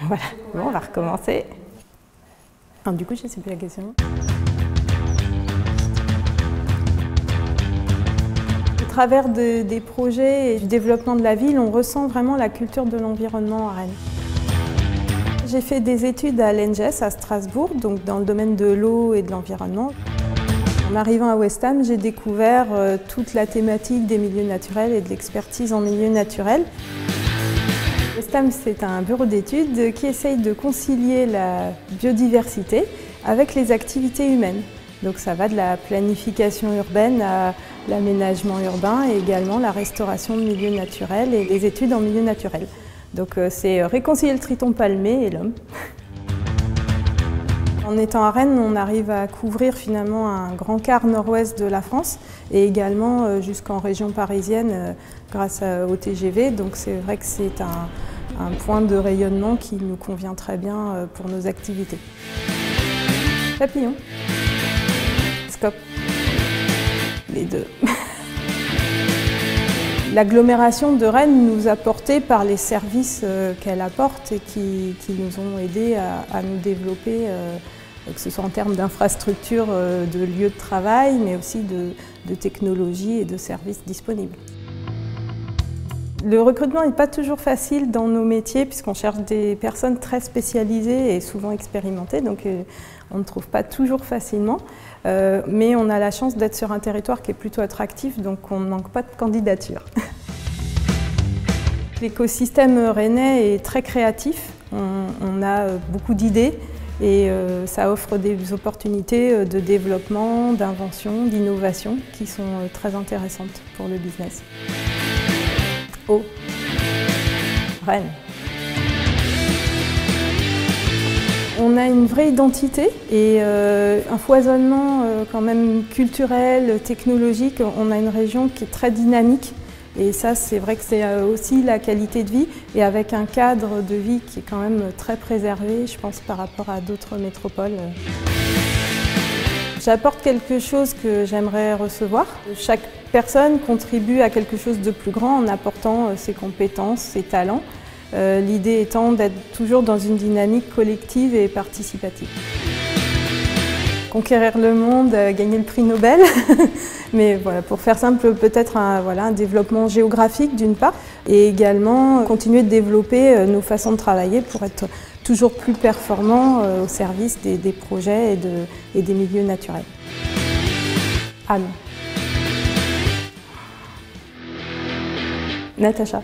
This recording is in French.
Voilà, bon, on va recommencer. Alors, du coup, je ne sais plus la question. Au travers des projets et du développement de la ville, on ressent vraiment la culture de l'environnement à Rennes. J'ai fait des études à l'ENGES à Strasbourg, donc dans le domaine de l'eau et de l'environnement. En arrivant à West Ham, j'ai découvert toute la thématique des milieux naturels et de l'expertise en milieux naturels. West Ham, c'est un bureau d'études qui essaye de concilier la biodiversité avec les activités humaines. Donc ça va de la planification urbaine à l'aménagement urbain et également la restauration de milieux naturels et les études en milieux naturels. Donc c'est réconcilier le triton palmé et l'homme. En étant à Rennes, on arrive à couvrir finalement un grand quart nord-ouest de la France et également jusqu'en région parisienne grâce au TGV. Donc c'est vrai que c'est un point de rayonnement qui nous convient très bien pour nos activités. Papillon. Scope. Les deux. L'agglomération de Rennes nous a porté par les services qu'elle apporte et qui nous ont aidés à nous développer, que ce soit en termes d'infrastructures, de lieux de travail, mais aussi de technologies et de services disponibles. Le recrutement n'est pas toujours facile dans nos métiers puisqu'on cherche des personnes très spécialisées et souvent expérimentées, donc on ne trouve pas toujours facilement. Mais on a la chance d'être sur un territoire qui est plutôt attractif, donc on ne manque pas de candidatures. L'écosystème rennais est très créatif, on a beaucoup d'idées et ça offre des opportunités de développement, d'invention, d'innovation qui sont très intéressantes pour le business. Oh, Rennes. On a une vraie identité et un foisonnement quand même culturel, technologique. On a une région qui est très dynamique et ça c'est vrai que c'est aussi la qualité de vie et avec un cadre de vie qui est quand même très préservé, je pense, par rapport à d'autres métropoles. J'apporte quelque chose que j'aimerais recevoir. Chaque personne contribue à quelque chose de plus grand en apportant ses compétences, ses talents. L'idée étant d'être toujours dans une dynamique collective et participative. Conquérir le monde, gagner le prix Nobel, mais voilà, pour faire simple, peut-être un développement géographique d'une part, et également continuer de développer nos façons de travailler pour être toujours plus performants au service des projets et des milieux naturels. Anne. Natacha.